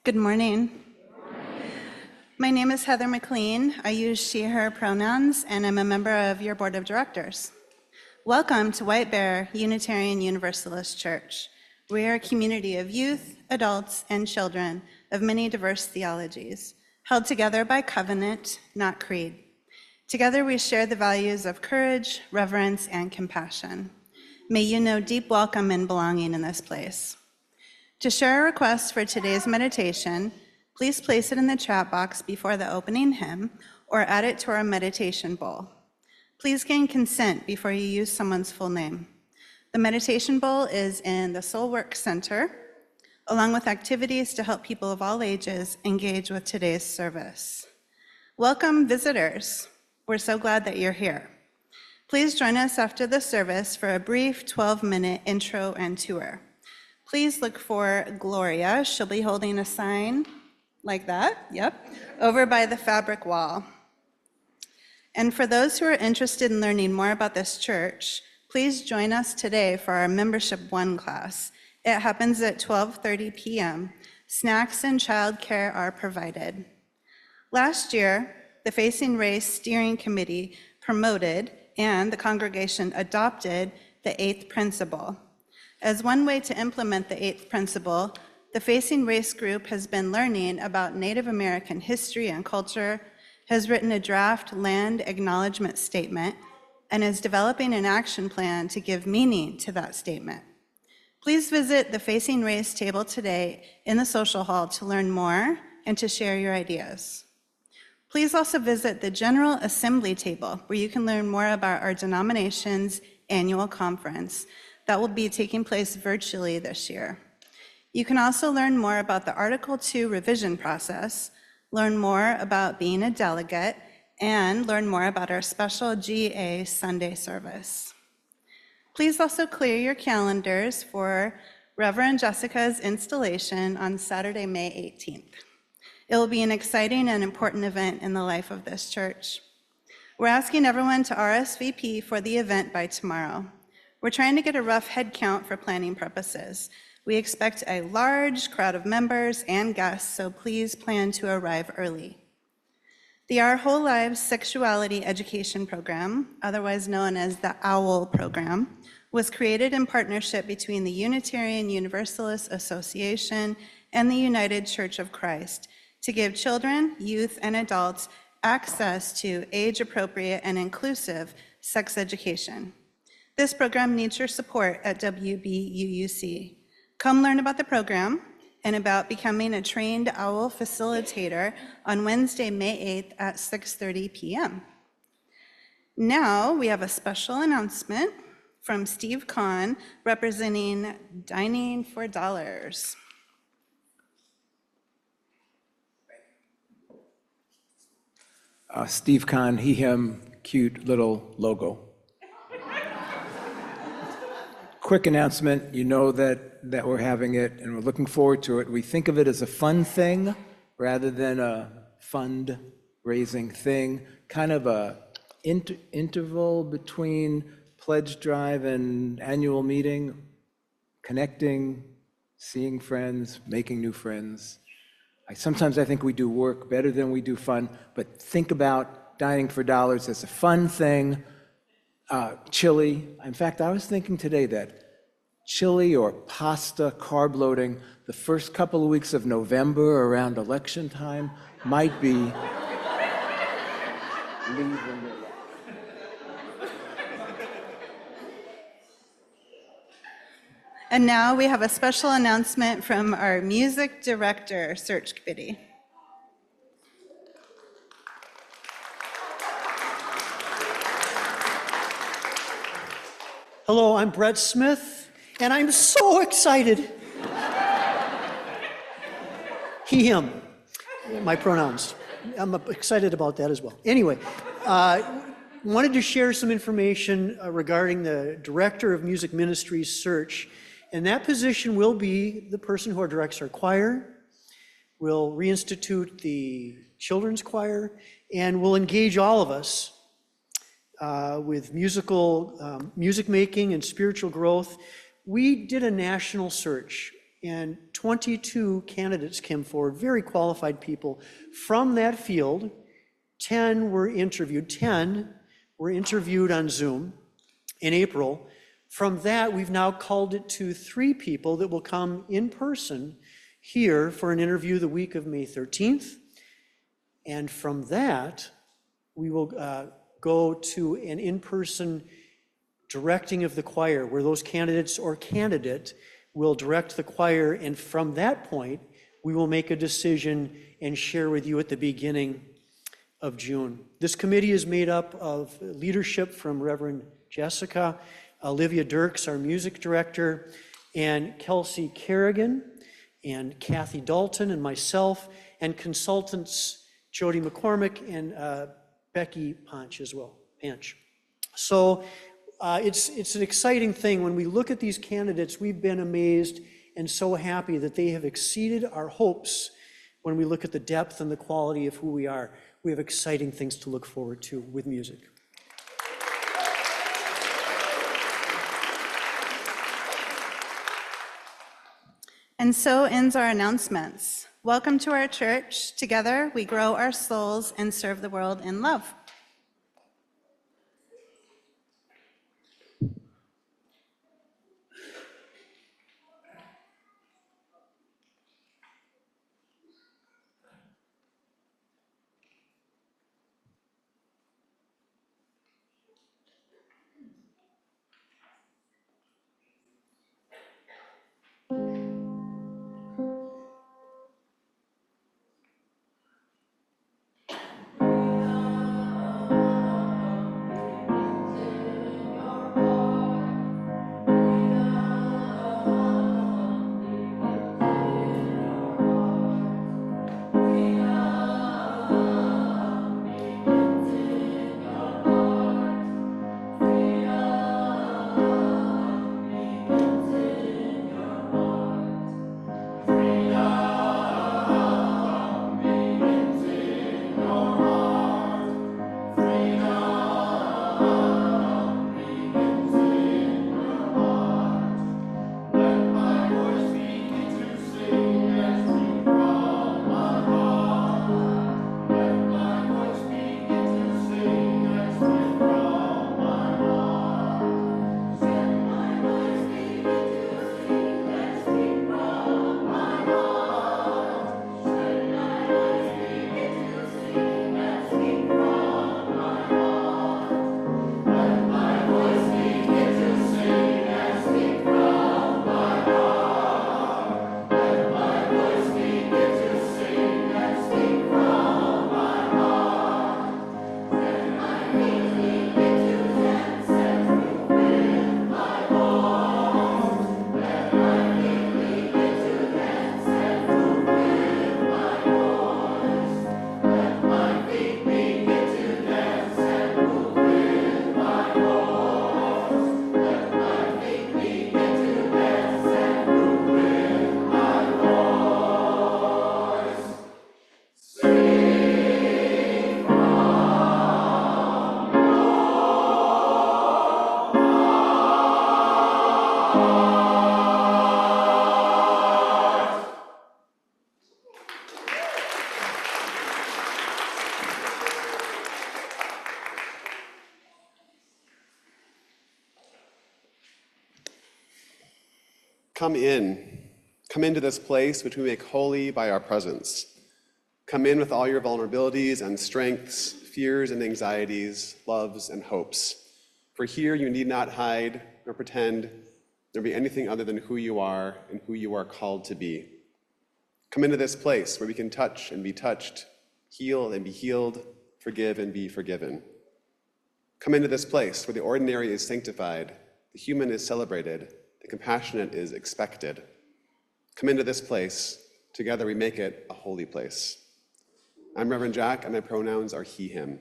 Good morning. My name is Heather McLean. I use she, her pronouns, and I'm a member of your board of directors. Welcome to White Bear Unitarian Universalist Church. We are a community of youth, adults, and children of many diverse theologies, held together by covenant, not creed. Together we share the values of courage, reverence, and compassion. May you know deep welcome and belonging in this place. To share a request for today's meditation, please place it in the chat box before the opening hymn or add it to our meditation bowl. Please gain consent before you use someone's full name. The meditation bowl is in the Soul Work Center, along with activities to help people of all ages engage with today's service. Welcome, visitors. We're so glad that you're here. Please join us after the service for a brief 12-minute intro and tour. Please look for Gloria. She'll be holding a sign like that, over by the fabric wall. And for those who are interested in learning more about this church, please join us today for our Membership 1 class. It happens at 12:30 p.m. Snacks and childcare are provided. Last year, the Facing Race Steering Committee promoted and the congregation adopted the 8th principle. As one way to implement the 8th principle, the Facing Race group has been learning about Native American history and culture, has written a draft land acknowledgement statement, and is developing an action plan to give meaning to that statement. Please visit the Facing Race table today in the social hall to learn more and to share your ideas. Please also visit the General Assembly table where you can learn more about our denomination's annual conference that will be taking place virtually this year. You can also learn more about the Article 2 revision process, learn more about being a delegate, and learn more about our special GA Sunday service. Please also clear your calendars for Reverend Jessica's installation on Saturday, May 18th. It will be an exciting and important event in the life of this church. We're asking everyone to RSVP for the event by tomorrow. We're trying to get a rough head count for planning purposes. We expect a large crowd of members and guests, so please plan to arrive early. The Our Whole Lives Sexuality Education Program, otherwise known as the OWL program, was created in partnership between the Unitarian Universalist Association and the United Church of Christ to give children, youth, and adults access to age-appropriate and inclusive sex education. This program needs your support at WBUUC. Come learn about the program and about becoming a trained OWL facilitator on Wednesday, May 8th at 6:30 p.m. Now we have a special announcement from Steve Kahn representing Dining for Dollars. Steve Kahn, he, him, cute little logo. Quick announcement, you know that we're having it and we're looking forward to it. We think of it as a fun thing rather than a fund-raising thing, kind of a interval between pledge drive and annual meeting, connecting, seeing friends, making new friends. Sometimes I think we do work better than we do fun, but think about Dining for Dollars as a fun thing. Chili. In fact, I was thinking today that chili or pasta carb loading the first couple of weeks of November around election time might be leaving it. And now we have a special announcement from our music director search committee. Hello, I'm Brett Smith, and I'm so excited. He, him, my pronouns. I'm excited about that as well. Anyway, wanted to share some information regarding the Director of Music Ministries search, and that position will be the person who directs our choir, will reinstitute the children's choir, and will engage all of us with music making and spiritual growth. We did a national search and 22 candidates came forward, very qualified people. From that field, 10 were interviewed on Zoom in April. From that, we've now culled it to 3 people that will come in person here for an interview the week of May 13th. And from that, we will go to an in-person directing of the choir, where those candidates or candidate will direct the choir, and from that point, we will make a decision and share with you at the beginning of June. This committee is made up of leadership from Reverend Jessica, Olivia Dirks, our music director, and Kelsey Kerrigan, and Kathy Dalton, and myself, and consultants Jody McCormick and Becky Ponch as well, Panch. So it's an exciting thing. When we look at these candidates, we've been amazed and so happy that they have exceeded our hopes when we look at the depth and the quality of who we are. We have exciting things to look forward to with music. And so ends our announcements. Welcome to our church. Together, we grow our souls and serve the world in love. Come in. Come into this place which we make holy by our presence. Come in with all your vulnerabilities and strengths, fears and anxieties, loves and hopes. For here you need not hide, nor pretend, nor be anything other than who you are and who you are called to be. Come into this place where we can touch and be touched, heal and be healed, forgive and be forgiven. Come into this place where the ordinary is sanctified, the human is celebrated, the compassionate is expected. Come into this place. Together we make it a holy place. I'm Reverend Jack, and my pronouns are he, him.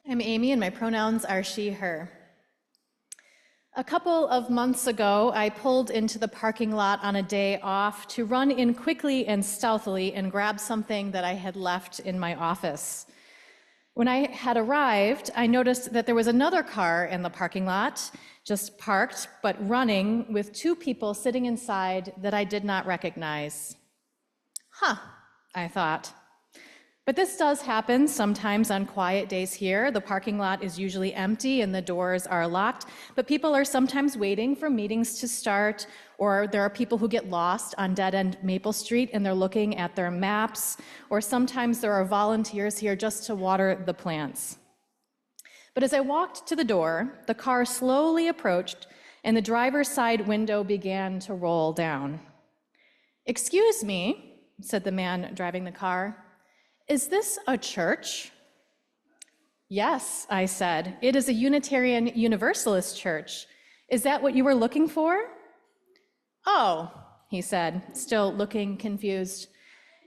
I'm Amy, and my pronouns are she, her. A couple of months ago, I pulled into the parking lot on a day off to run in quickly and stealthily and grab something that I had left in my office. When I had arrived, I noticed that there was another car in the parking lot, just parked, but running, with two people sitting inside that I did not recognize. Huh, I thought. But this does happen sometimes on quiet days here. The parking lot is usually empty and the doors are locked, but people are sometimes waiting for meetings to start, or there are people who get lost on dead-end Maple Street and they're looking at their maps, or sometimes there are volunteers here just to water the plants. But as I walked to the door, the car slowly approached and the driver's side window began to roll down. "Excuse me," said the man driving the car. "Is this a church?" "Yes," I said. "It is a Unitarian Universalist church. Is that what you were looking for?" "Oh," he said, still looking confused.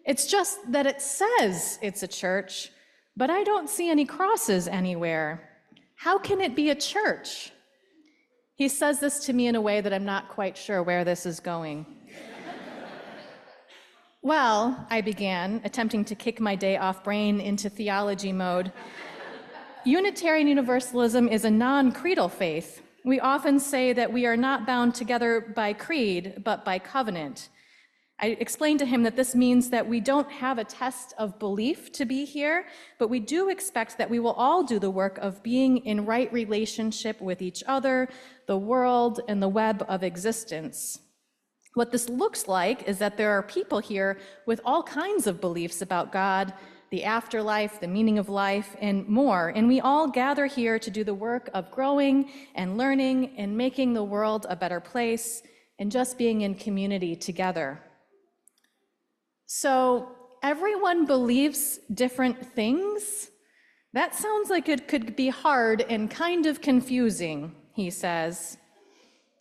"It's just that it says it's a church, but I don't see any crosses anywhere. How can it be a church?" He says this to me in a way that I'm not quite sure where this is going. "Well," I began, attempting to kick my day off brain into theology mode, "Unitarian Universalism is a non-creedal faith. We often say that we are not bound together by creed, but by covenant." I explained to him that this means that we don't have a test of belief to be here, but we do expect that we will all do the work of being in right relationship with each other, the world, and the web of existence. What this looks like is that there are people here with all kinds of beliefs about God, the afterlife, the meaning of life, and more, and we all gather here to do the work of growing and learning and making the world a better place and just being in community together. "So everyone believes different things? That sounds like it could be hard and kind of confusing," he says.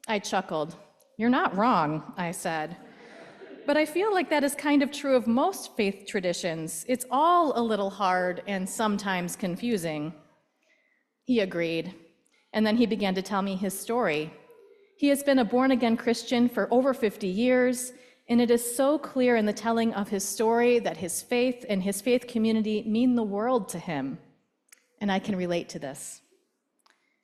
I chuckled. "You're not wrong," I said. "But I feel like that is kind of true of most faith traditions. It's all a little hard and sometimes confusing." He agreed, and then he began to tell me his story. He has been a born-again Christian for over 50 years, and it is so clear in the telling of his story that his faith and his faith community mean the world to him. And I can relate to this.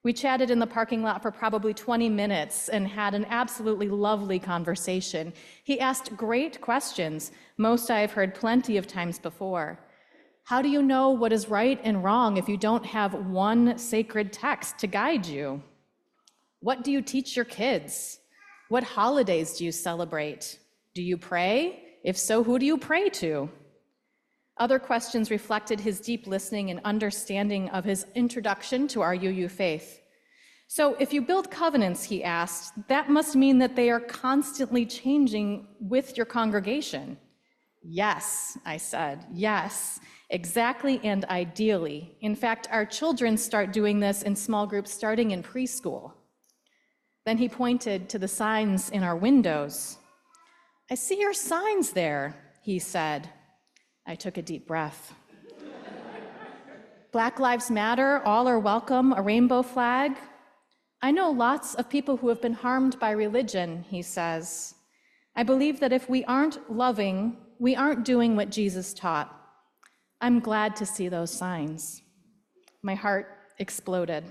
We chatted in the parking lot for probably 20 minutes and had an absolutely lovely conversation. He asked great questions, most I have heard plenty of times before. How do you know what is right and wrong if you don't have one sacred text to guide you? What do you teach your kids? What holidays do you celebrate? Do you pray? If so, who do you pray to? Other questions reflected his deep listening and understanding of his introduction to our UU faith. "So if you build covenants," he asked, "that must mean that they are constantly changing with your congregation." "Yes," I said, "yes, exactly and ideally. In fact, our children start doing this in small groups starting in preschool." Then he pointed to the signs in our windows. "I see your signs there," he said. I took a deep breath. "Black Lives Matter, all are welcome, a rainbow flag. I know lots of people who have been harmed by religion," he says. "I believe that if we aren't loving, we aren't doing what Jesus taught. I'm glad to see those signs." My heart exploded.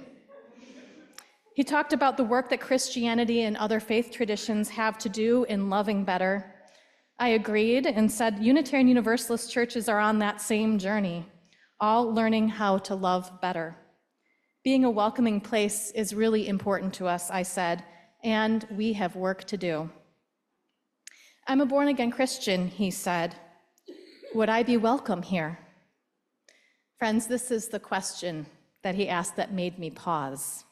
He talked about the work that Christianity and other faith traditions have to do in loving better. I agreed and said Unitarian Universalist churches are on that same journey, all learning how to love better. Being a welcoming place is really important to us, I said, and we have work to do. "I'm a born-again Christian," he said. "Would I be welcome here?" Friends, this is the question that he asked that made me pause.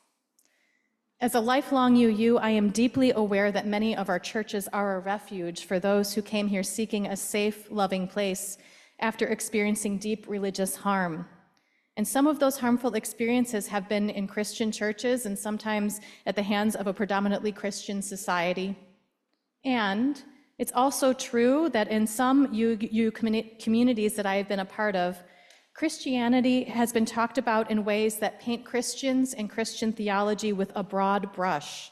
As a lifelong UU, I am deeply aware that many of our churches are a refuge for those who came here seeking a safe, loving place after experiencing deep religious harm. And some of those harmful experiences have been in Christian churches and sometimes at the hands of a predominantly Christian society. And it's also true that in some UU communities that I have been a part of, Christianity has been talked about in ways that paint Christians and Christian theology with a broad brush.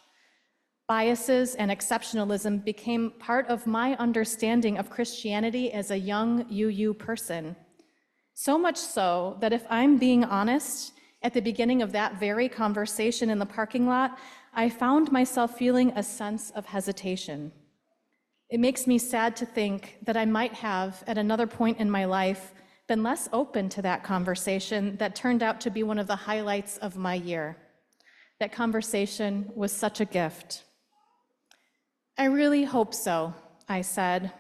Biases and exceptionalism became part of my understanding of Christianity as a young UU person. So much so that if I'm being honest, at the beginning of that very conversation in the parking lot, I found myself feeling a sense of hesitation. It makes me sad to think that I might have, at another point in my life, been less open to that conversation that turned out to be one of the highlights of my year. That conversation was such a gift. I really hope so, I said.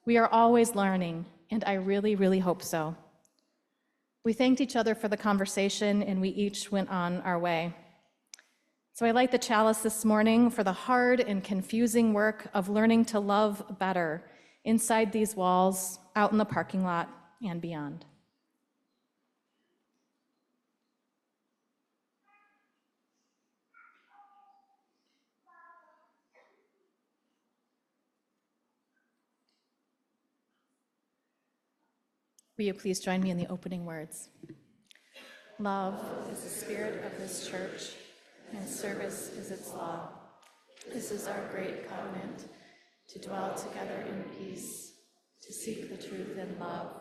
We are always learning, and I really, really hope so. We thanked each other for the conversation, and we each went on our way. So I light the chalice this morning for the hard and confusing work of learning to love better inside these walls, out in the parking lot, and beyond. Will you please join me in the opening words? Love is the spirit of this church, and service is its law. This is our great covenant, to dwell together in peace, to seek the truth in love,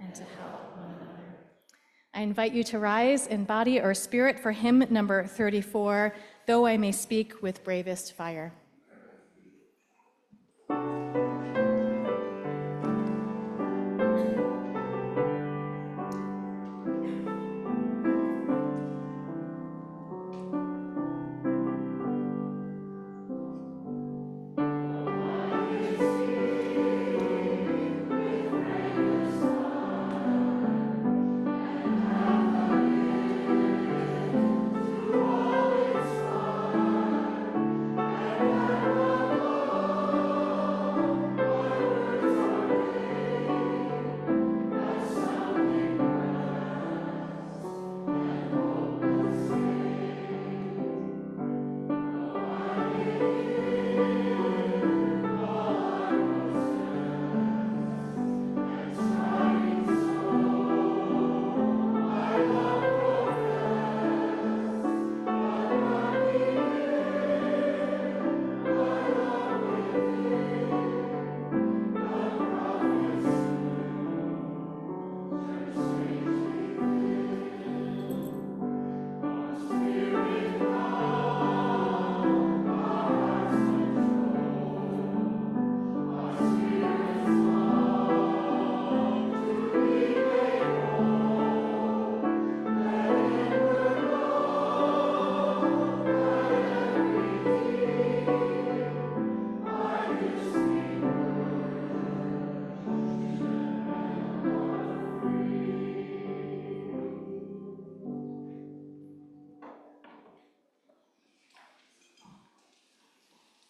and to help one another. I invite you to rise in body or spirit for hymn number 34, Though I May Speak with Bravest Fire.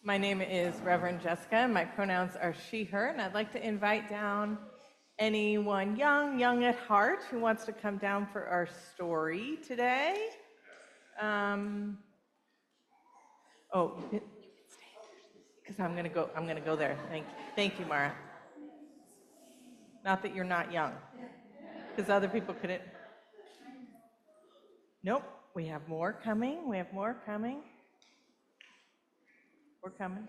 My name is Reverend Jessica, and my pronouns are she, her, and I'd like to invite down anyone young at heart who wants to come down for our story today. Because I'm gonna go there. Thank you, Mara. Not that you're not young, because other people couldn't. Nope, we have more coming. We're coming.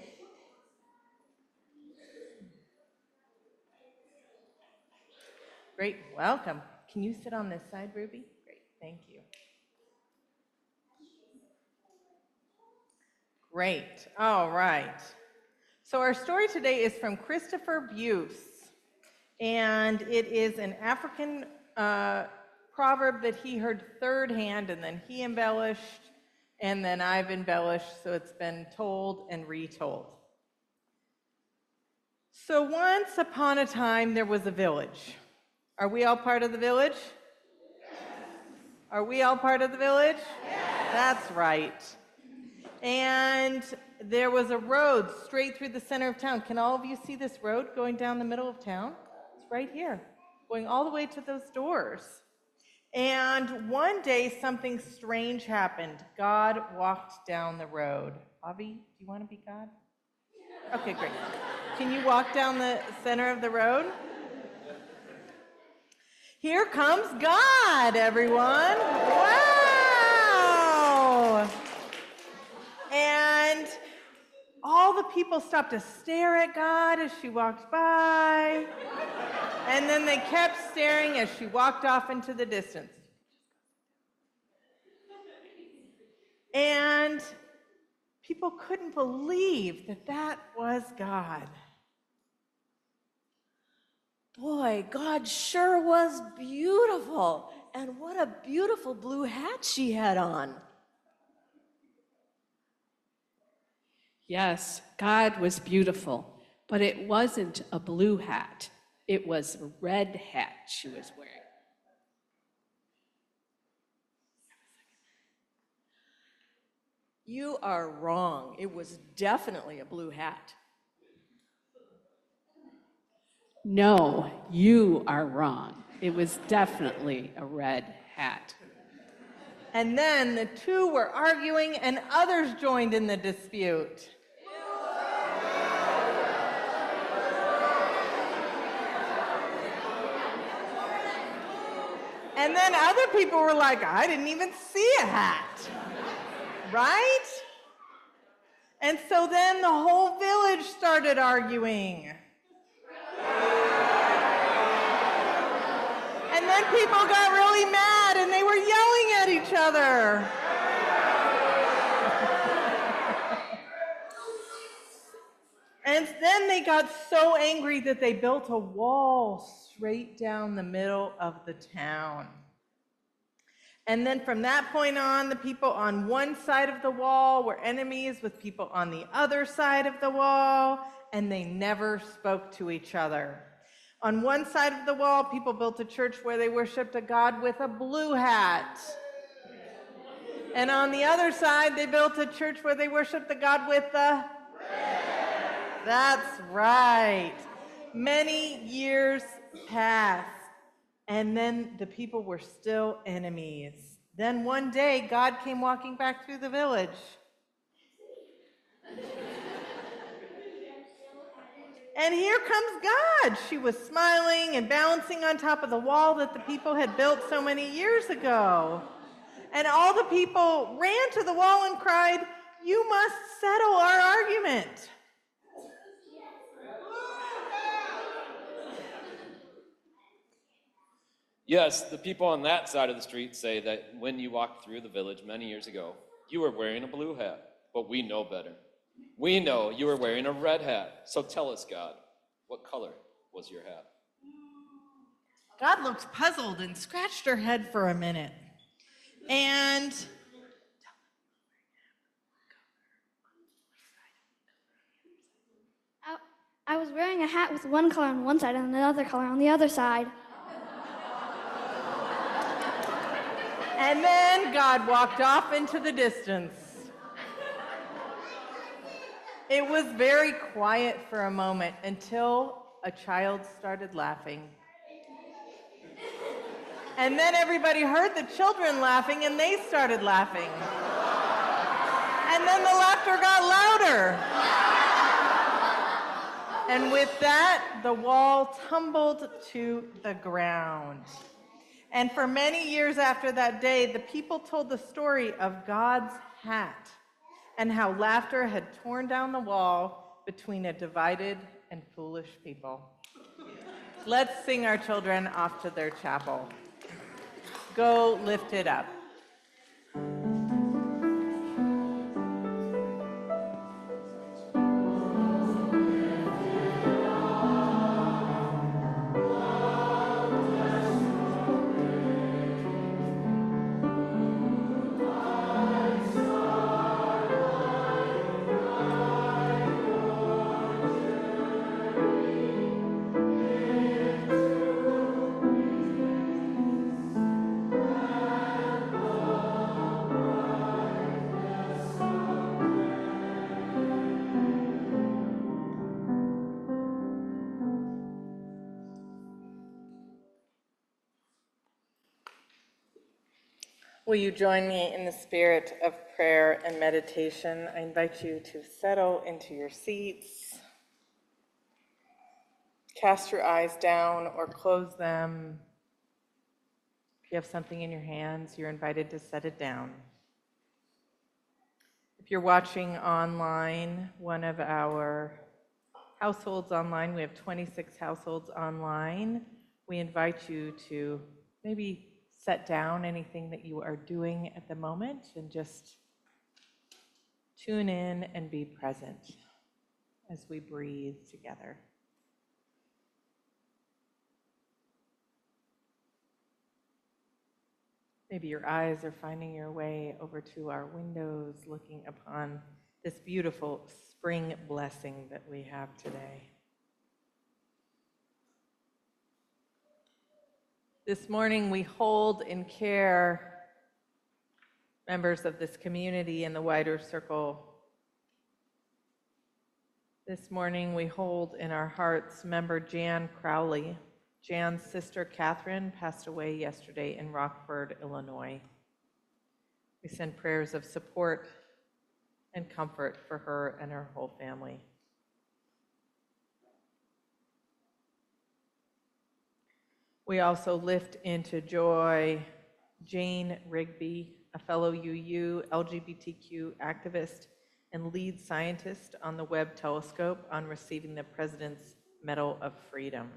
Great, welcome. Can you sit on this side, Ruby? Great, thank you. Great, all right. So our story today is from Christopher Buse, and it is an African proverb that he heard third hand, and then he embellished, and then I've embellished, so it's been told and retold. So once upon a time, there was a village. Are we all part of the village? Yes. Are we all part of the village? Yes. That's right. And there was a road straight through the center of town. Can all of you see this road going down the middle of town? It's right here, going all the way to those doors. And one day, something strange happened. God walked down the road. Avi, do you want to be God? Okay, great. Can you walk down the center of the road? Here comes God, everyone. Wow! And all the people stopped to stare at God as she walked by. And then they kept staring as she walked off into the distance. And people couldn't believe that that was God. Boy, God sure was beautiful. And what a beautiful blue hat she had on. Yes, God was beautiful, but it wasn't a blue hat. It was a red hat she was wearing. You are wrong. It was definitely a blue hat. No, you are wrong. It was definitely a red hat. And then the two were arguing, and others joined in the dispute. And then other people were like, I didn't even see a hat. Right? And so then the whole village started arguing. And then people got really mad and they were yelling at each other. And then they got so angry that they built a wall straight down the middle of the town. And then from that point on, the people on one side of the wall were enemies with people on the other side of the wall, and they never spoke to each other. On one side of the wall, people built a church where they worshiped a God with a blue hat. And on the other side, they built a church where they worshiped the God with the red. That's right. Many years passed. And then the people were still enemies. Then one day, God came walking back through the village. And here comes God. She was smiling and balancing on top of the wall that the people had built so many years ago. And all the people ran to the wall and cried, "You must settle our argument." Yes, the people on that side of the street say that when you walked through the village many years ago, you were wearing a blue hat, but we know better. We know you were wearing a red hat. So tell us, God, what color was your hat? God looked puzzled and scratched her head for a minute. And I was wearing a hat with one color on one side and another color on the other side. And then God walked off into the distance. It was very quiet for a moment until a child started laughing. And then everybody heard the children laughing and they started laughing. And then the laughter got louder. And with that, the wall tumbled to the ground. And for many years after that day, the people told the story of God's hat and how laughter had torn down the wall between a divided and foolish people. Let's sing our children off to their chapel. Go lift it up. Will you join me in the spirit of prayer and meditation? I invite you to settle into your seats. Cast your eyes down or close them. you have something in your hands, you're invited to set it down. If you're watching online, one of our households online, we have 26 households online. We invite you to maybe set down anything that you are doing at the moment and just tune in and be present as we breathe together. Maybe your eyes are finding your way over to our windows, looking upon this beautiful spring blessing that we have today. This morning we hold in care members of this community in the wider circle. This morning we hold in our hearts member Jan Crowley. Jan's sister Catherine passed away yesterday in Rockford, Illinois. We send prayers of support and comfort for her and her whole family. We also lift into joy Jane Rigby, a fellow UU LGBTQ activist and lead scientist on the Webb Telescope, on receiving the President's Medal of Freedom.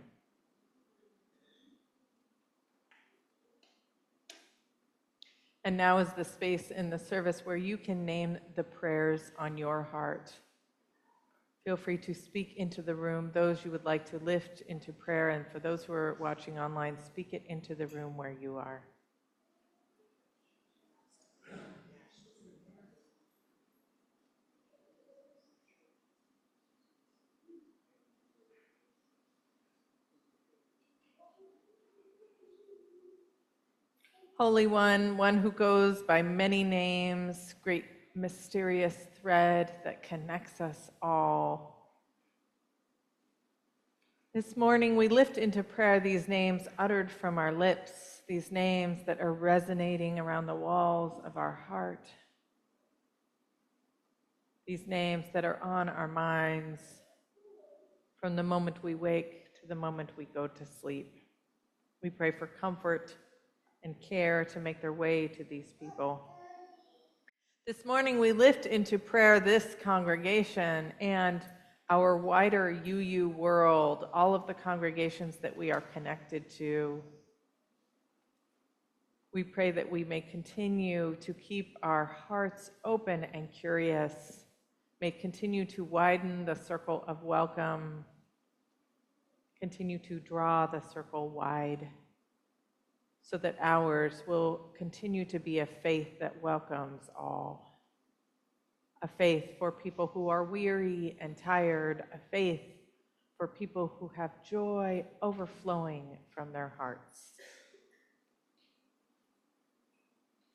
And now is the space in the service where you can name the prayers on your heart. Feel free to speak into the room those you would like to lift into prayer, and for those who are watching online, speak it into the room where you are. Holy One, one who goes by many names, great mysterious thread that connects us all. This morning we lift into prayer these names uttered from our lips, these names that are resonating around the walls of our heart, these names that are on our minds from the moment we wake to the moment we go to sleep. We pray for comfort and care to make their way to these people. This morning we lift into prayer this congregation and our wider UU world, all of the congregations that we are connected to. We pray that we may continue to keep our hearts open and curious, may continue to widen the circle of welcome, continue to draw the circle wide, so that ours will continue to be a faith that welcomes all. A faith for people who are weary and tired, a faith for people who have joy overflowing from their hearts.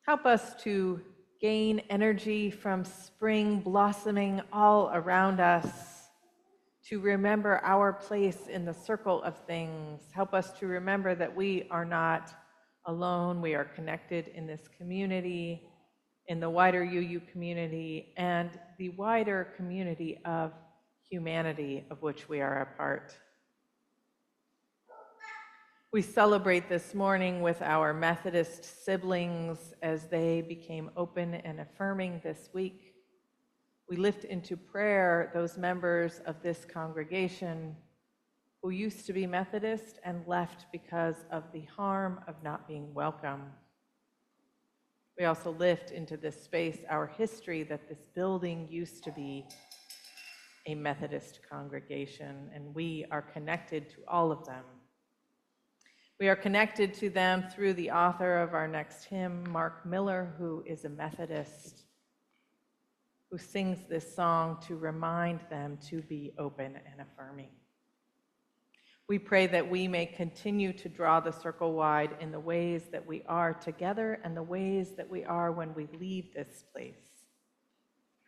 Help us to gain energy from spring blossoming all around us, to remember our place in the circle of things. Help us to remember that we are not alone. We are connected in this community, in the wider UU community, and the wider community of humanity of which we are a part. We celebrate this morning with our Methodist siblings as they became open and affirming this week. We lift into prayer those members of this congregation who used to be Methodist and left because of the harm of not being welcome. We also lift into this space our history that this building used to be a Methodist congregation, and we are connected to all of them. We are connected to them through the author of our next hymn, Mark Miller, who is a Methodist, who sings this song to remind them to be open and affirming. We pray that we may continue to draw the circle wide in the ways that we are together and the ways that we are when we leave this place.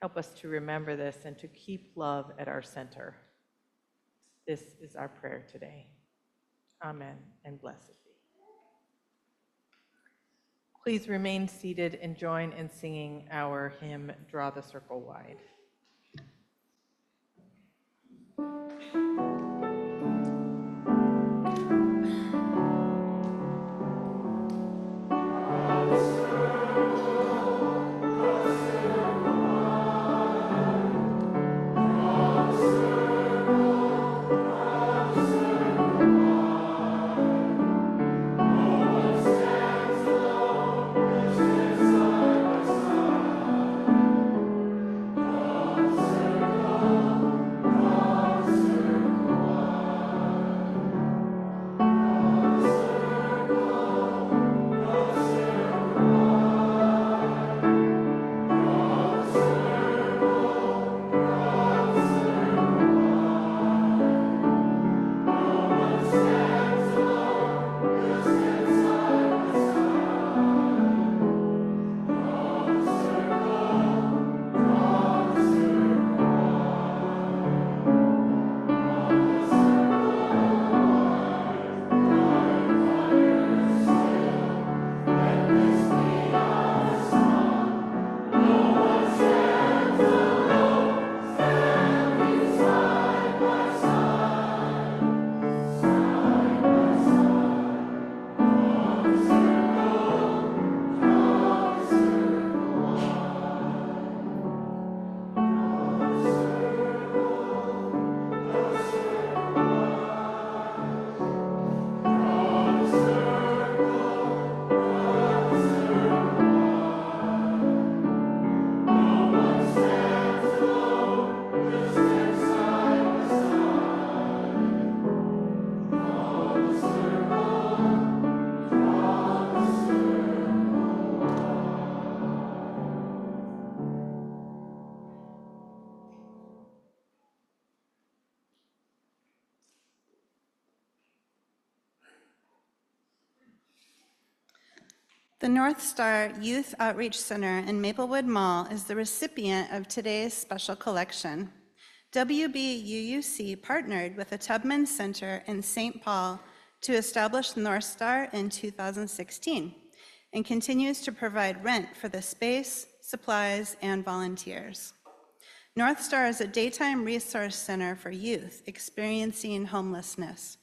Help us to remember this and to keep love at our center. This is our prayer today. Amen, and blessed be. Please remain seated and join in singing our hymn, Draw the Circle Wide. The North Star Youth Outreach Center in Maplewood Mall is the recipient of today's special collection. WBUUC partnered with the Tubman Center in St. Paul to establish North Star in 2016 and continues to provide rent for the space, supplies, and volunteers. North Star is a daytime resource center for youth experiencing homelessness.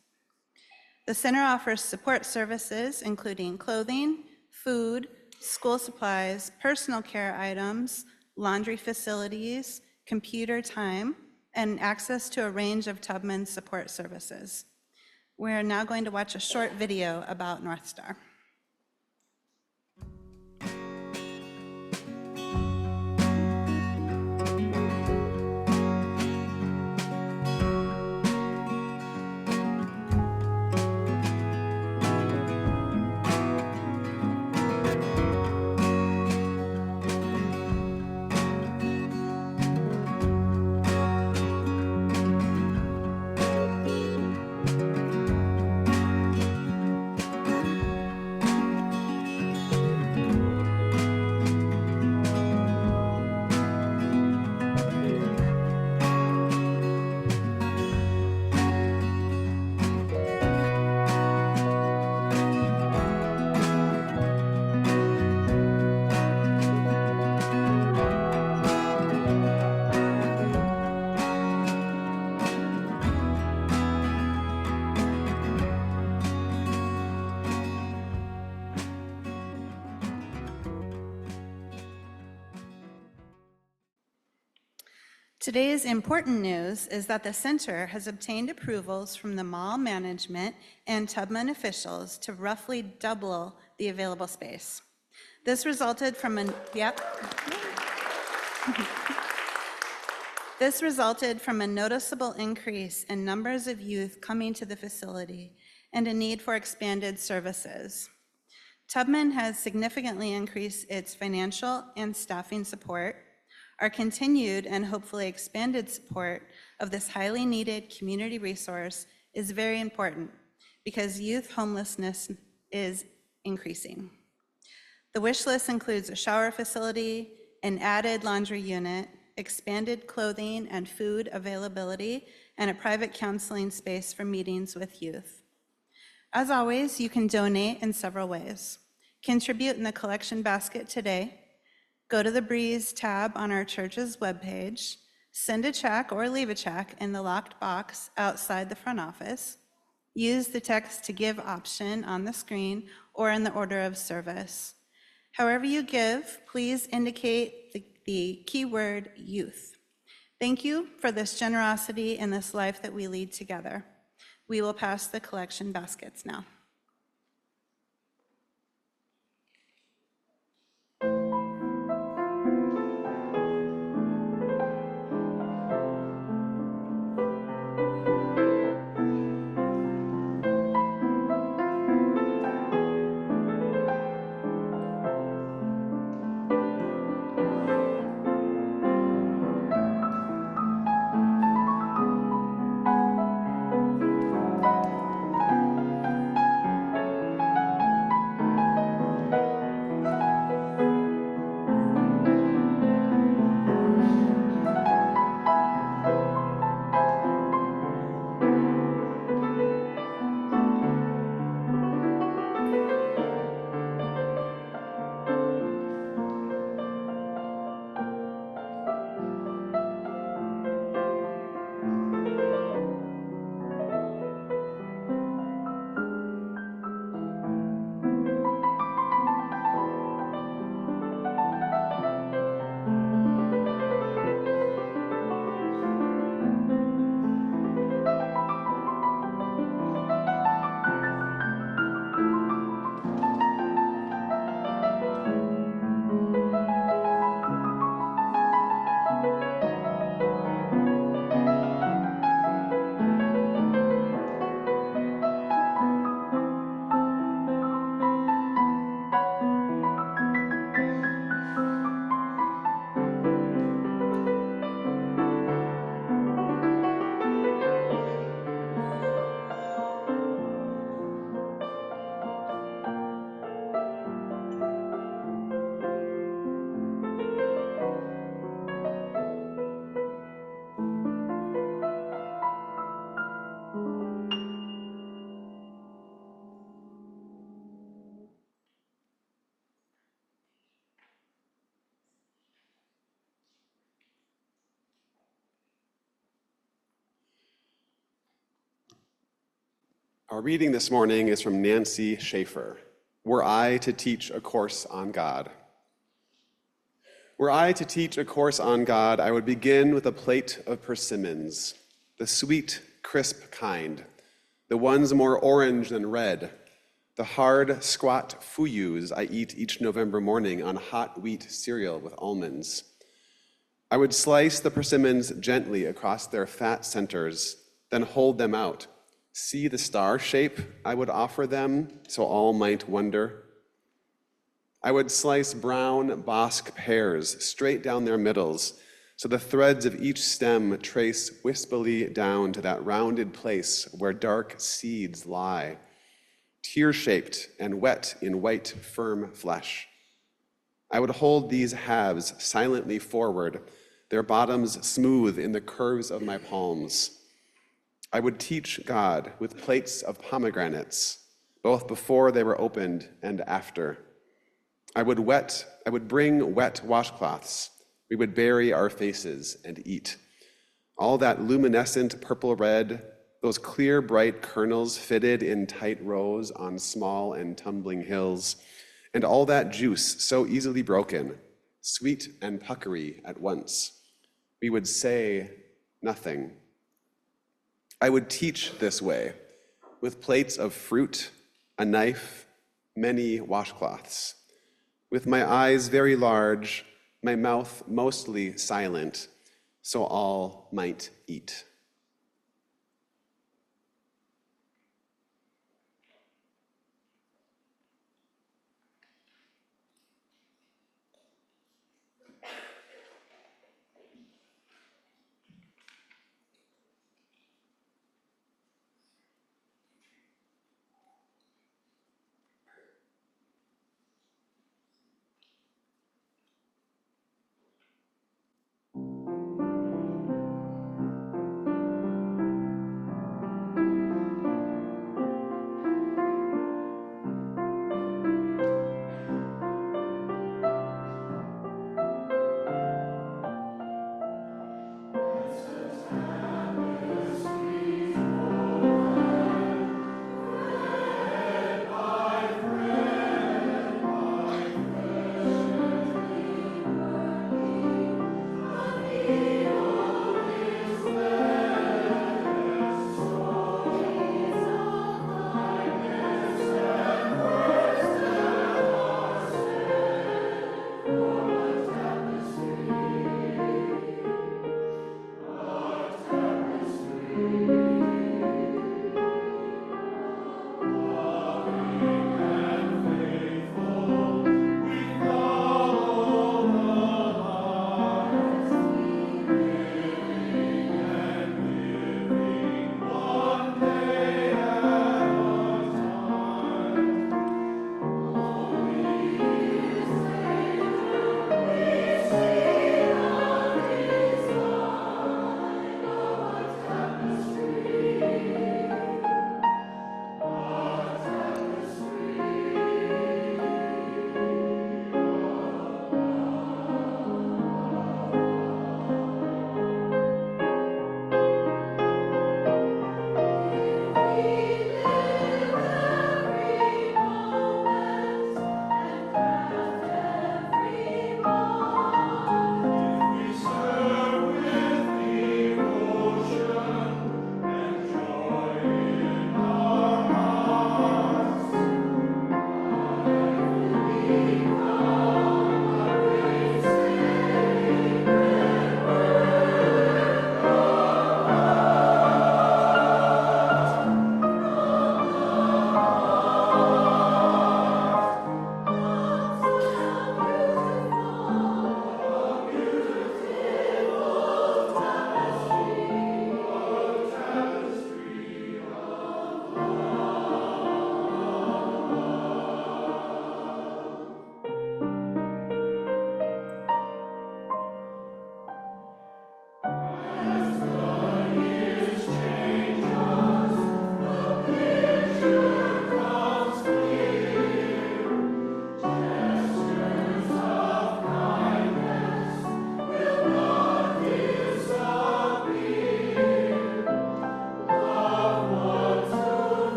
The center offers support services including clothing, food, school supplies, personal care items, laundry facilities, computer time, and access to a range of Tubman support services. We're now going to watch a short video about North Star. Today's important news is that the center has obtained approvals from the mall management and Tubman officials to roughly double the available space. This resulted from a noticeable increase in numbers of youth coming to the facility and a need for expanded services. Tubman has significantly increased its financial and staffing support. Our continued and hopefully expanded support of this highly needed community resource is very important because youth homelessness is increasing. The wish list includes a shower facility, an added laundry unit, expanded clothing and food availability, and a private counseling space for meetings with youth. As always, you can donate in several ways. Contribute in the collection basket today. Go to the Breeze tab on our church's webpage, send a check or leave a check in the locked box outside the front office, use the text to give option on the screen or in the order of service. However you give, please indicate the keyword youth. Thank you for this generosity in this life that we lead together. We will pass the collection baskets now. Our reading this morning is from Nancy Schaefer. Were I to teach a course on God. Were I to teach a course on God, I would begin with a plate of persimmons, the sweet, crisp kind, the ones more orange than red, the hard, squat fuyus I eat each November morning on hot wheat cereal with almonds. I would slice the persimmons gently across their fat centers, then hold them out. See the star shape I would offer them, so all might wonder. I would slice brown bosque pears straight down their middles, so the threads of each stem trace wispily down to that rounded place where dark seeds lie, tear-shaped and wet in white, firm flesh. I would hold these halves silently forward, their bottoms smooth in the curves of my palms. I would teach God with plates of pomegranates, both before they were opened and after. I would bring wet washcloths. We would bury our faces and eat. All that luminescent purple red, those clear, bright kernels fitted in tight rows on small and tumbling hills, and all that juice so easily broken, sweet and puckery at once. We would say nothing. I would teach this way, with plates of fruit, a knife, many washcloths, with my eyes very large, my mouth mostly silent, so all might eat.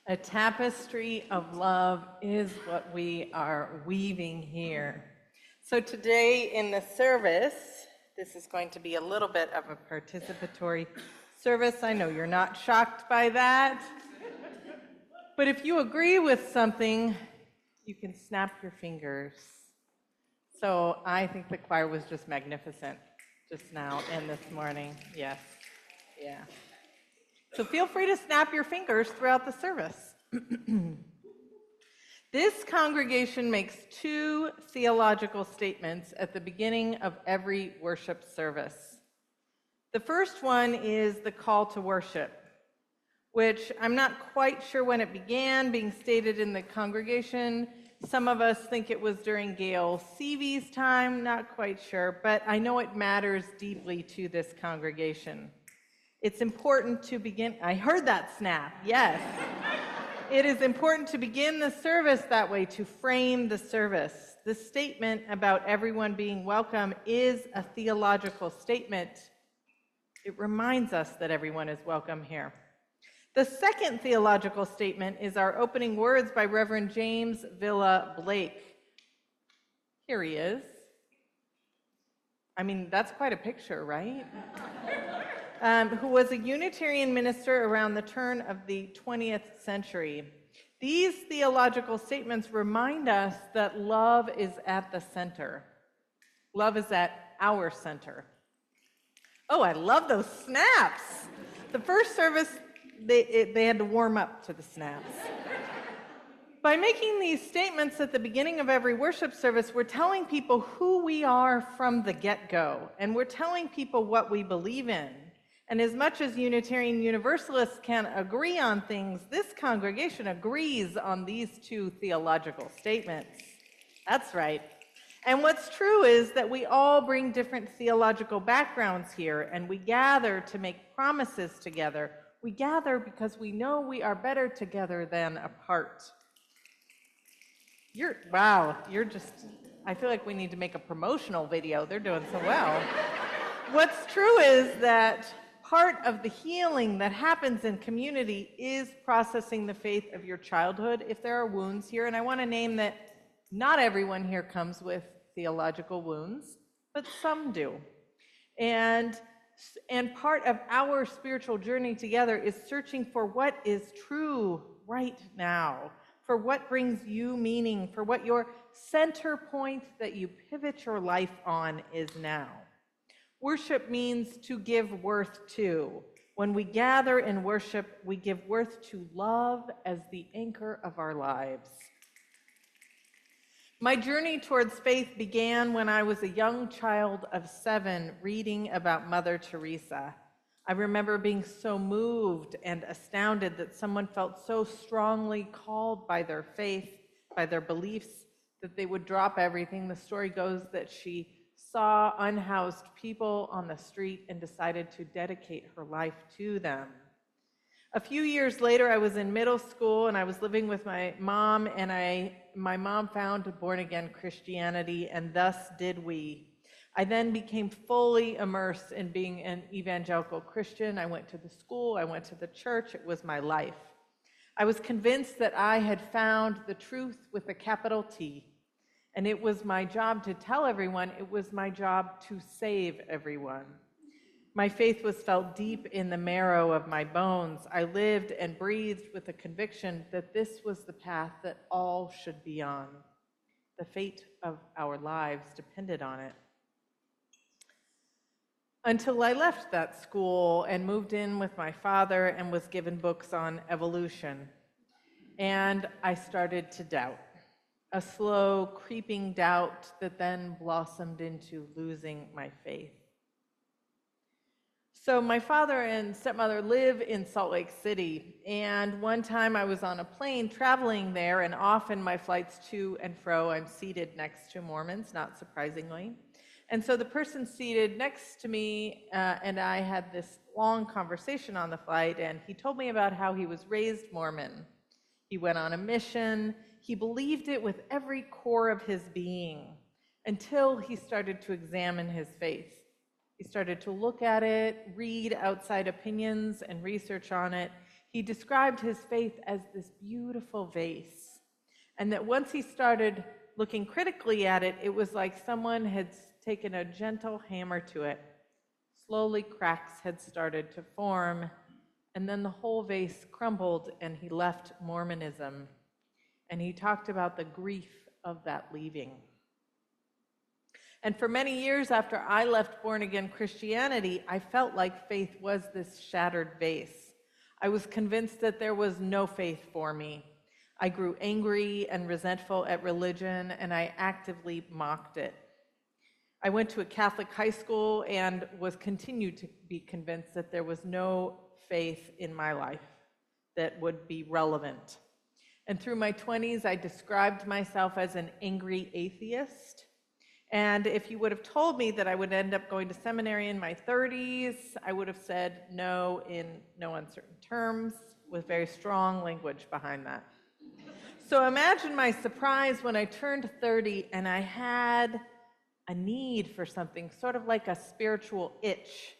A tapestry of love is what we are weaving here. So today in the service, this is going to be a little bit of a participatory service. I know you're not shocked by that. But if you agree with something, you can snap your fingers. So I think the choir was just magnificent just now and this morning. Yes. Yeah. So feel free to snap your fingers throughout the service. This congregation makes two theological statements at the beginning of every worship service. The first one is the call to worship, which I'm not quite sure when it began being stated in the congregation. Some of us think it was during Gail Seavey's time, not quite sure, but I know it matters deeply to this congregation. It's important to begin, I heard that snap, yes. It is important to begin the service that way, to frame the service. The statement about everyone being welcome is a theological statement. It reminds us that everyone is welcome here. The second theological statement is our opening words by Reverend James Villa Blake. Here he is. I mean, that's quite a picture, right? Who was a Unitarian minister around the turn of the 20th century. These theological statements remind us that love is at the center. Love is at our center. Oh, I love those snaps. The first service, they had to warm up to the snaps. By making these statements at the beginning of every worship service, we're telling people who we are from the get-go, and we're telling people what we believe in. And as much as Unitarian Universalists can agree on things, this congregation agrees on these two theological statements. That's right. And what's true is that we all bring different theological backgrounds here, and we gather to make promises together. We gather because we know we are better together than apart. I feel like we need to make a promotional video. They're doing so well. What's true is that part of the healing that happens in community is processing the faith of your childhood. If there are wounds here, and I want to name that not everyone here comes with theological wounds, but some do. And part of our spiritual journey together is searching for what is true right now, for what brings you meaning, for what your center point that you pivot your life on is now. Worship means to give worth to. When we gather in worship, we give worth to love as the anchor of our lives. My journey towards faith began when I was a young child of 7 reading about Mother Teresa. I remember being so moved and astounded that someone felt so strongly called by their faith, by their beliefs, that they would drop everything. The story goes that she saw unhoused people on the street and decided to dedicate her life to them. A few years later, I was in middle school and I was living with my mom, and my mom found born-again Christianity, and thus did we. I then became fully immersed in being an evangelical Christian. I went to the school, I went to the church, it was my life. I was convinced that I had found the truth with a capital T, and it was my job to tell everyone, it was my job to save everyone. My faith was felt deep in the marrow of my bones. I lived and breathed with the conviction that this was the path that all should be on. The fate of our lives depended on it. Until I left that school and moved in with my father and was given books on evolution. And I started to doubt. A slow, creeping doubt that then blossomed into losing my faith. So my father and stepmother live in Salt Lake City, and one time I was on a plane traveling there, and often my flights to and fro, I'm seated next to Mormons, not surprisingly. And so the person seated next to me and I had this long conversation on the flight, and he told me about how he was raised Mormon. He went on a mission. He believed it with every core of his being until he started to examine his faith. He started to look at it, read outside opinions and research on it. He described his faith as this beautiful vase, and that once he started looking critically at it, it was like someone had taken a gentle hammer to it. Slowly cracks had started to form, and then the whole vase crumbled, and he left Mormonism. And he talked about the grief of that leaving. And for many years after I left born-again Christianity, I felt like faith was this shattered vase. I was convinced that there was no faith for me. I grew angry and resentful at religion, and I actively mocked it. I went to a Catholic high school and was continued to be convinced that there was no faith in my life that would be relevant. And through my 20s, I described myself as an angry atheist. And if you would have told me that I would end up going to seminary in my 30s, I would have said no in no uncertain terms, with very strong language behind that. So imagine my surprise when I turned 30 and I had a need for something, sort of like a spiritual itch.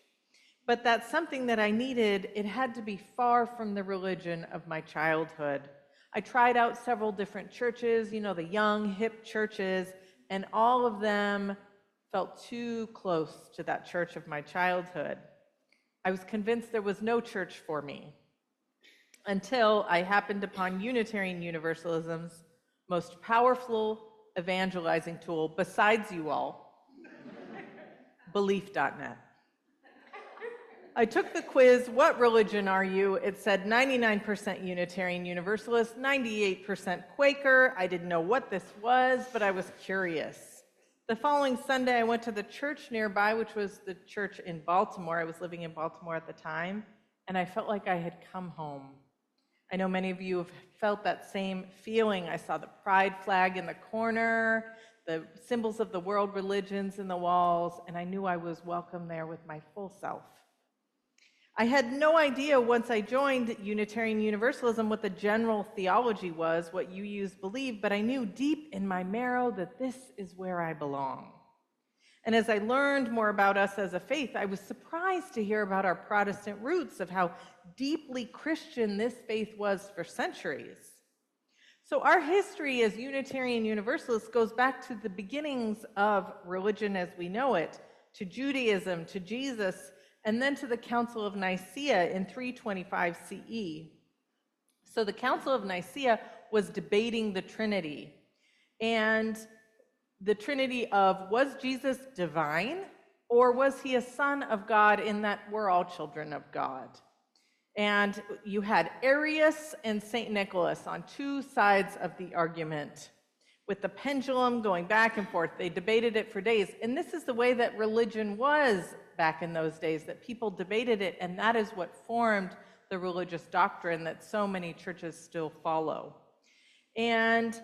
But that something that I needed, it had to be far from the religion of my childhood. I tried out several different churches, the young, hip churches, and all of them felt too close to that church of my childhood. I was convinced there was no church for me until I happened upon Unitarian Universalism's most powerful evangelizing tool, besides you all, belief.net. I took the quiz, what religion are you? It said 99% Unitarian Universalist, 98% Quaker. I didn't know what this was, but I was curious. The following Sunday, I went to the church nearby, which was the church in Baltimore. I was living in Baltimore at the time, and I felt like I had come home. I know many of you have felt that same feeling. I saw the pride flag in the corner, the symbols of the world religions in the walls, and I knew I was welcome there with my full self. I had no idea once I joined Unitarian Universalism what the general theology was, what UUs believe, but I knew deep in my marrow that this is where I belong. And as I learned more about us as a faith, I was surprised to hear about our Protestant roots, of how deeply Christian this faith was for centuries. So our history as Unitarian Universalists goes back to the beginnings of religion as we know it, to Judaism, to Jesus, and then to the Council of Nicaea in 325 CE. So the Council of Nicaea was debating the Trinity, and the Trinity of, was Jesus divine, or was he a son of God in that we're all children of God? And you had Arius and St. Nicholas on two sides of the argument, with the pendulum going back and forth. They debated it for days, and this is the way that religion was back in those days, that people debated it, and that is what formed the religious doctrine that so many churches still follow. And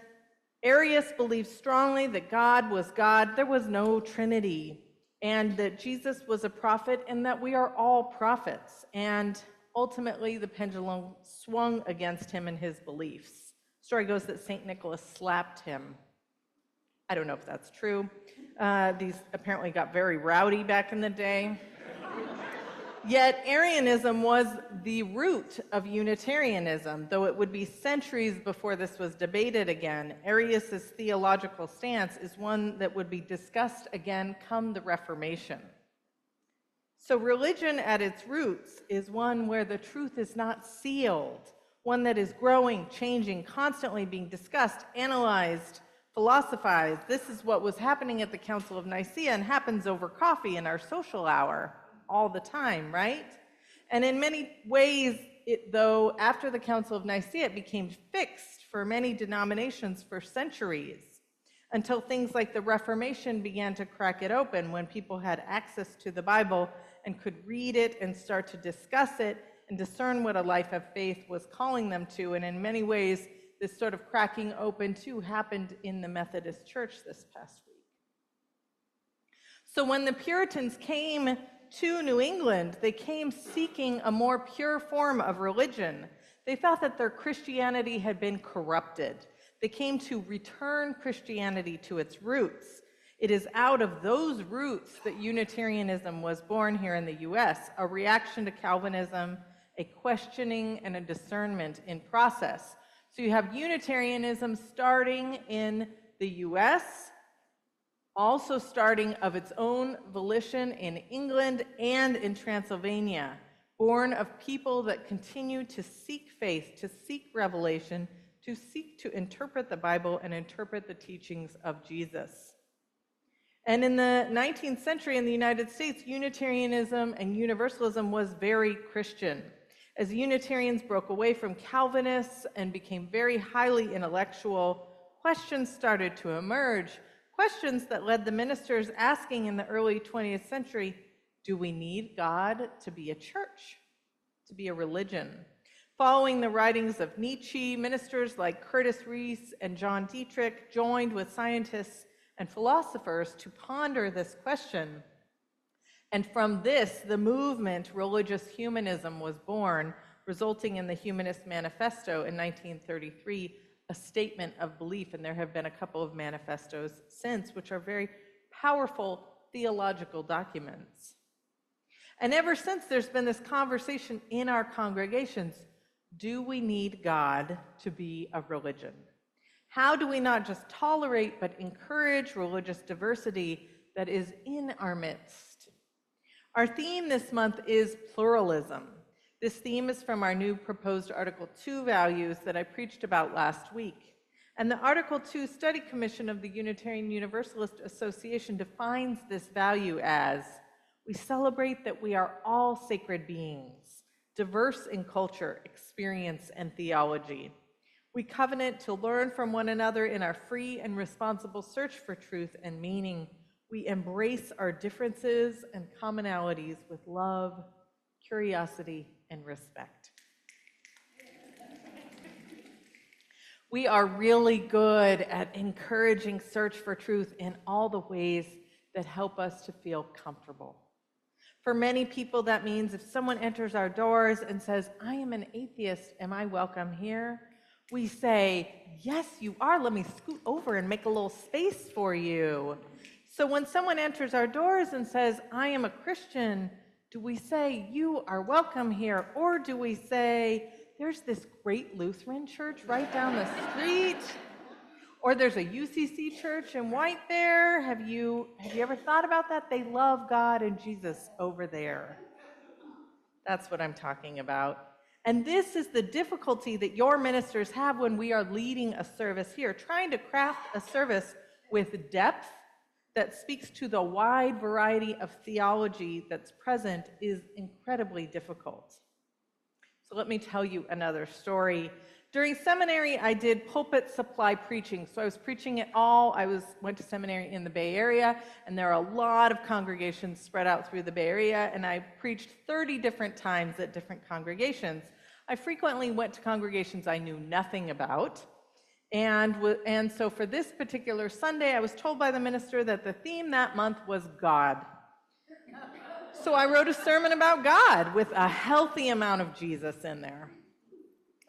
Arius believed strongly that God was God, there was no Trinity, and that Jesus was a prophet, and that we are all prophets. And ultimately, the pendulum swung against him and his beliefs. Story goes that St. Nicholas slapped him. I don't know if that's true. These apparently got very rowdy back in the day. Yet Arianism was the root of Unitarianism, though it would be centuries before this was debated again. Arius's theological stance is one that would be discussed again come the Reformation. So religion at its roots is one where the truth is not sealed, one that is growing, changing, constantly being discussed, analyzed, philosophized. This is what was happening at the Council of Nicaea and happens over coffee in our social hour all the time, right? And in many ways, though, after the Council of Nicaea, it became fixed for many denominations for centuries, until things like the Reformation began to crack it open, when people had access to the Bible and could read it and start to discuss it and discern what a life of faith was calling them to. And in many ways, this sort of cracking open too happened in the Methodist Church this past week. So when the Puritans came to New England, they came seeking a more pure form of religion. They thought that their Christianity had been corrupted. They came to return Christianity to its roots. It is out of those roots that Unitarianism was born here in the US, a reaction to Calvinism a questioning and a discernment in process. So you have Unitarianism starting in the US, also starting of its own volition in England and in Transylvania, born of people that continue to seek faith, to seek revelation, to seek to interpret the Bible and interpret the teachings of Jesus. And in the 19th century in the United States, Unitarianism and Universalism was very Christian. As Unitarians broke away from Calvinists and became very highly intellectual, questions started to emerge, questions that led the ministers asking in the early 20th century, do we need God to be a church, to be a religion? Following the writings of Nietzsche, ministers like Curtis Reese and John Dietrich joined with scientists and philosophers to ponder this question. And from this, the movement Religious Humanism was born, resulting in the Humanist Manifesto in 1933, a statement of belief. And there have been a couple of manifestos since, which are very powerful theological documents. And ever since, there's been this conversation in our congregations. Do we need God to be a religion? How do we not just tolerate, but encourage religious diversity that is in our midst? Our theme this month is pluralism. This theme is from our new proposed Article 2 values that I preached about last week. And the Article 2 Study Commission of the Unitarian Universalist Association defines this value as, we celebrate that we are all sacred beings, diverse in culture, experience, and theology. We covenant to learn from one another in our free and responsible search for truth and meaning. We embrace our differences and commonalities with love, curiosity, and respect. We are really good at encouraging search for truth in all the ways that help us to feel comfortable. For many people, that means if someone enters our doors and says, I am an atheist, am I welcome here? We say, yes, you are. Let me scoot over and make a little space for you. So when someone enters our doors and says, I am a Christian, do we say, you are welcome here? Or do we say, there's this great Lutheran church right down the street? Or there's a UCC church in White Bear. Have you ever thought about that? They love God and Jesus over there. That's what I'm talking about. And this is the difficulty that your ministers have when we are leading a service here. Trying to craft a service with depth that speaks to the wide variety of theology that's present is incredibly difficult. So let me tell you another story. During seminary, I did pulpit supply preaching. So I was preaching at all. Went to seminary in the Bay Area, and there are a lot of congregations spread out through the Bay Area, and I preached 30 different times at different congregations. I frequently went to congregations I knew nothing about. And so for this particular Sunday, I was told by the minister that the theme that month was God. So I wrote a sermon about God with a healthy amount of Jesus in there.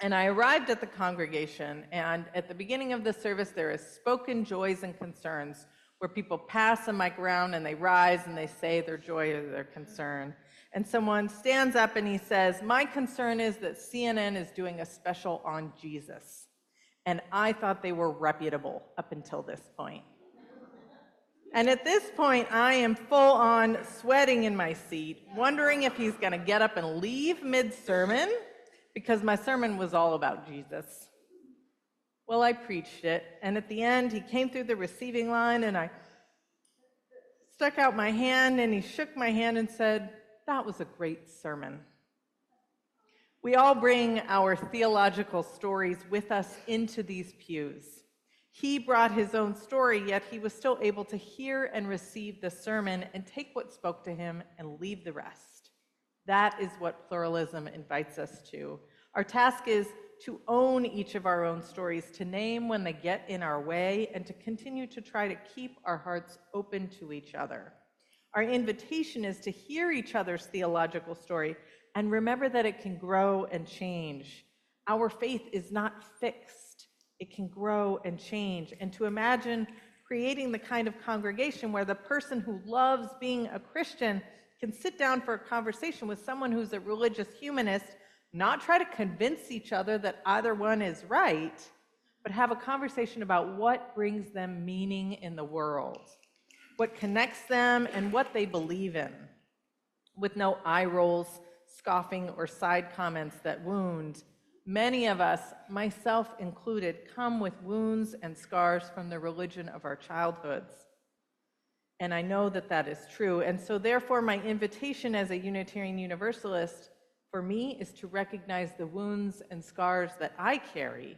And I arrived at the congregation, and at the beginning of the service, there is spoken joys and concerns, where people pass a mic around and they rise and they say their joy or their concern. And someone stands up and he says, my concern is that CNN is doing a special on Jesus. And I thought they were reputable up until this point. And at this point, I am full on sweating in my seat, wondering if he's going to get up and leave mid-sermon, because my sermon was all about Jesus. Well, I preached it, and at the end, he came through the receiving line, and I stuck out my hand, and he shook my hand and said, that was a great sermon. We all bring our theological stories with us into these pews. He brought his own story, yet he was still able to hear and receive the sermon and take what spoke to him and leave the rest. That is what pluralism invites us to. Our task is to own each of our own stories, to name when they get in our way, and to continue to try to keep our hearts open to each other. Our invitation is to hear each other's theological story and remember that it can grow and change. Our faith is not fixed. It can grow and change. And to imagine creating the kind of congregation where the person who loves being a Christian can sit down for a conversation with someone who's a religious humanist, Not try to convince each other that either one is right, but have a conversation about what brings them meaning in the world, what connects them, and what they believe in, with no eye rolls, scoffing, or side comments that wound. Many of us, myself included, come with wounds and scars from the religion of our childhoods. And I know that that is true. And so therefore, my invitation as a Unitarian Universalist for me is to recognize the wounds and scars that I carry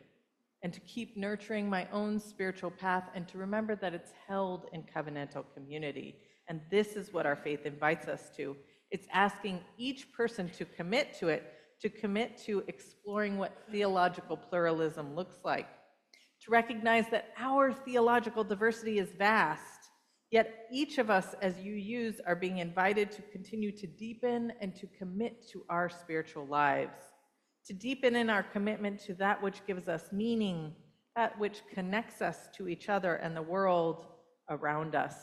and to keep nurturing my own spiritual path and to remember that it's held in covenantal community. And this is what our faith invites us to. It's asking each person to commit to it, to commit to exploring what theological pluralism looks like, to recognize that our theological diversity is vast, yet each of us as UUs are being invited to continue to deepen and to commit to our spiritual lives, to deepen in our commitment to that which gives us meaning, that which connects us to each other and the world around us.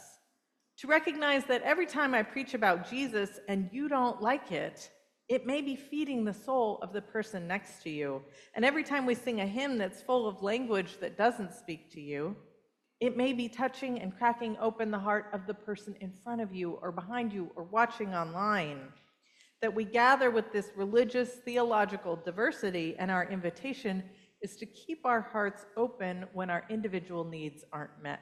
To recognize that every time I preach about Jesus and you don't like it, it may be feeding the soul of the person next to you. And every time we sing a hymn that's full of language that doesn't speak to you, it may be touching and cracking open the heart of the person in front of you or behind you or watching online. That we gather with this religious, theological diversity, and our invitation is to keep our hearts open when our individual needs aren't met.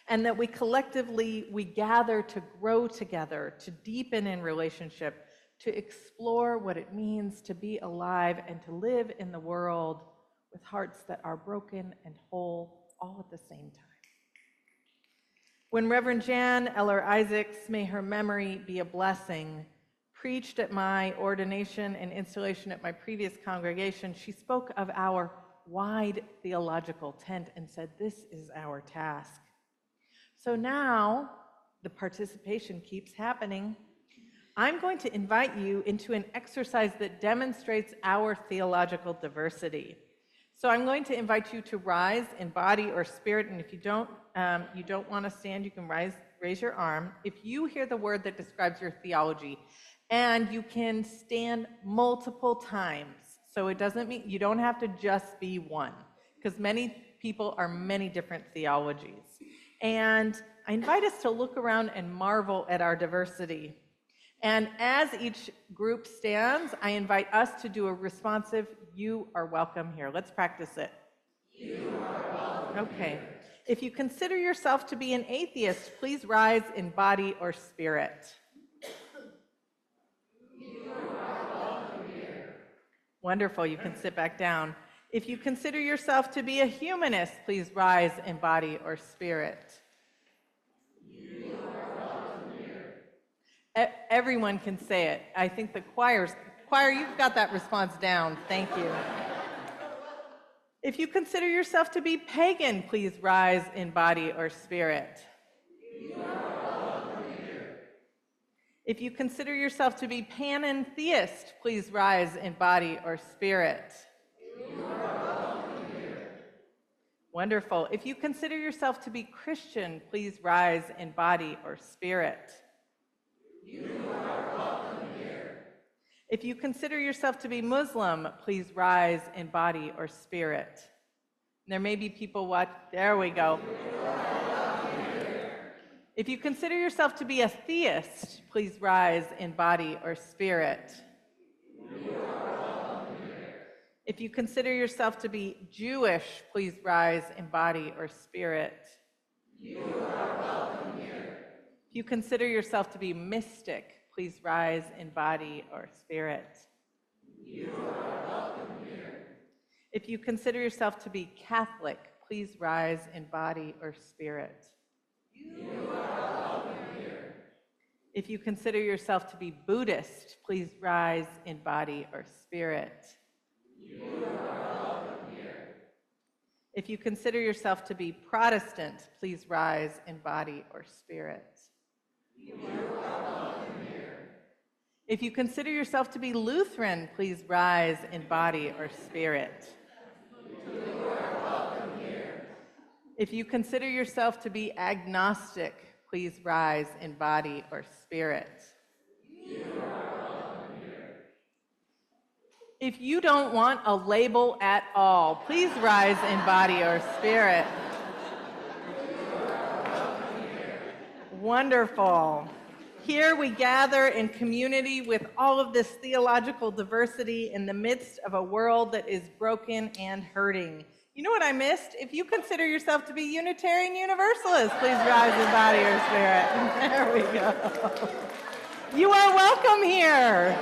And that we collectively, we gather to grow together, to deepen in relationship, to explore what it means to be alive and to live in the world with hearts that are broken and whole all at the same time. When Reverend Jan Eller Isaacs, may her memory be a blessing, preached at my ordination and installation at my previous congregation, she spoke of our wide theological tent and said, "This is our task." So now the participation keeps happening. I'm going to invite you into an exercise that demonstrates our theological diversity. So I'm going to invite you to rise in body or spirit, and if you don't want to stand, you can raise your arm. If you hear the word that describes your theology, and you can stand multiple times, so it doesn't mean you don't have to just be one, because many people are many different theologies. And I invite us to look around and marvel at our diversity. And as each group stands, I invite us to do a responsive, "You are welcome here." Let's practice it. You are welcome. Okay. If you consider yourself to be an atheist, please rise in body or spirit. You are welcome here. Wonderful. You can sit back down. If you consider yourself to be a humanist, please rise in body or spirit. You are welcome here. Everyone can say it. I think the choir, you've got that response down. Thank you. If you consider yourself to be pagan, please rise in body or spirit. You are welcome here. If you consider yourself to be panentheist, please rise in body or spirit. You are welcome here. Wonderful. If you consider yourself to be Christian, please rise in body or spirit. You are welcome here. If you consider yourself to be Muslim, please rise in body or spirit. There may be people there we go. If you consider yourself to be a theist, please rise in body or spirit. You are welcome here. If you consider yourself to be Jewish, please rise in body or spirit. You are welcome here. If you consider yourself to be mystic, please rise in body or spirit. You are welcome here. If you consider yourself to be Catholic, please rise in body or spirit. You are welcome here. If you consider yourself to be Buddhist, please rise in body or spirit. You are welcome here. If you consider yourself to be Protestant, please rise in body or spirit. You are welcome here. If you consider yourself to be Lutheran, please rise in body or spirit. You are welcome here. If you consider yourself to be agnostic, please rise in body or spirit. You are welcome here. If you don't want a label at all, please rise in body or spirit. Wonderful. Here we gather in community with all of this theological diversity in the midst of a world that is broken and hurting. You know what I missed? If you consider yourself to be Unitarian Universalist, please rise in body or spirit. There we go. You are welcome here.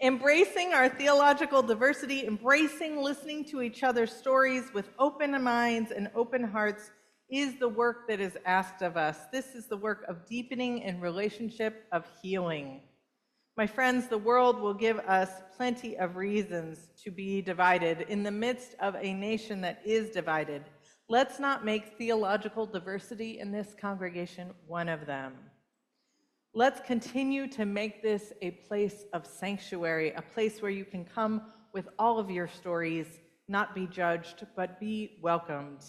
Embracing our theological diversity, embracing listening to each other's stories with open minds and open hearts is the work that is asked of us. This is the work of deepening in relationship, of healing. My friends, the world will give us plenty of reasons to be divided in the midst of a nation that is divided. Let's not make theological diversity in this congregation one of them. Let's continue to make this a place of sanctuary, a place where you can come with all of your stories, not be judged, but be welcomed.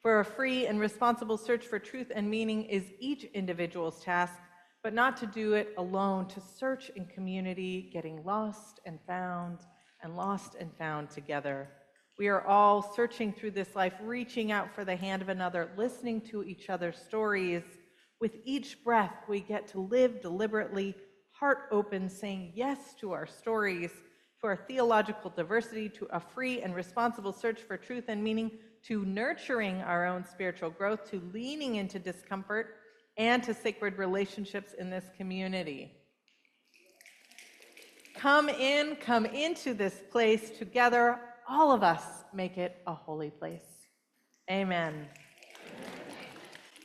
For a free and responsible search for truth and meaning is each individual's task, but not to do it alone, to search in community, getting lost and found together. We are all searching through this life, reaching out for the hand of another, listening to each other's stories. With each breath, we get to live deliberately, heart open, saying yes to our stories, to our theological diversity, to a free and responsible search for truth and meaning, to nurturing our own spiritual growth, to leaning into discomfort, and to sacred relationships in this community. Come into this place together. All of us make it a holy place. Amen.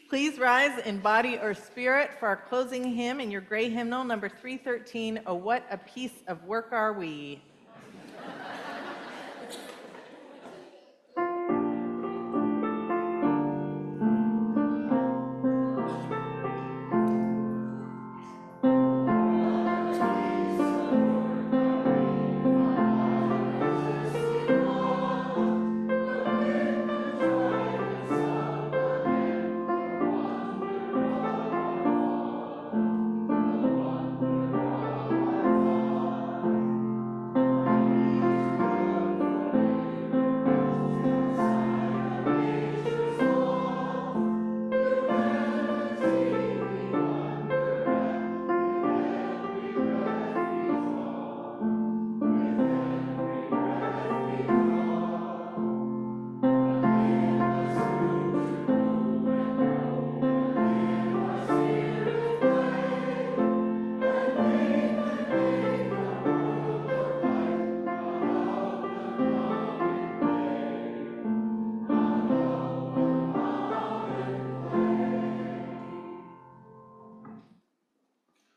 Please rise in body or spirit for our closing hymn in your gray hymnal, number 313, Oh, What a Piece of Work Are We.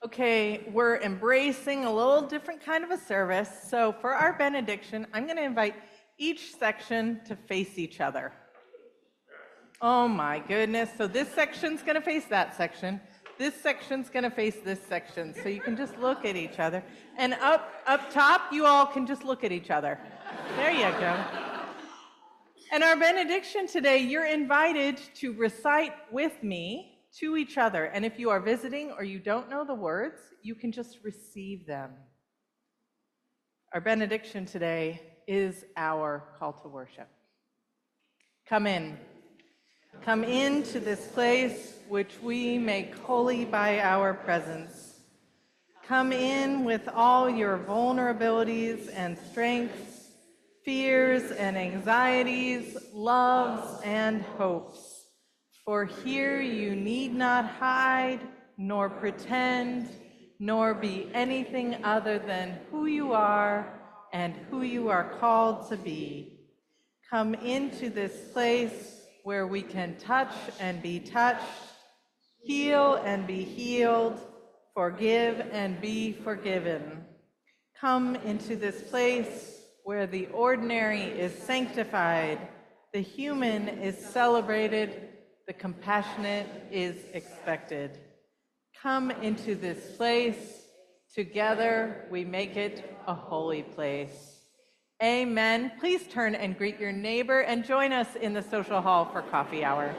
Okay, we're embracing a little different kind of a service. So for our benediction, I'm going to invite each section to face each other. Oh my goodness. So this section's going to face that section. This section's going to face this section. So you can just look at each other. And up top, you all can just look at each other. There you go. And our benediction today, you're invited to recite with me to each other. And if you are visiting or you don't know the words, you can just receive them. Our benediction today is our call to worship. Come in. Come into this place which we make holy by our presence. Come in with all your vulnerabilities and strengths, fears and anxieties, loves and hopes. For here you need not hide, nor pretend, nor be anything other than who you are and who you are called to be. Come into this place where we can touch and be touched, heal and be healed, forgive and be forgiven. Come into this place where the ordinary is sanctified, the human is celebrated, the compassionate is expected. Come into this place. Together we make it a holy place. Amen. Please turn and greet your neighbor and join us in the social hall for coffee hour.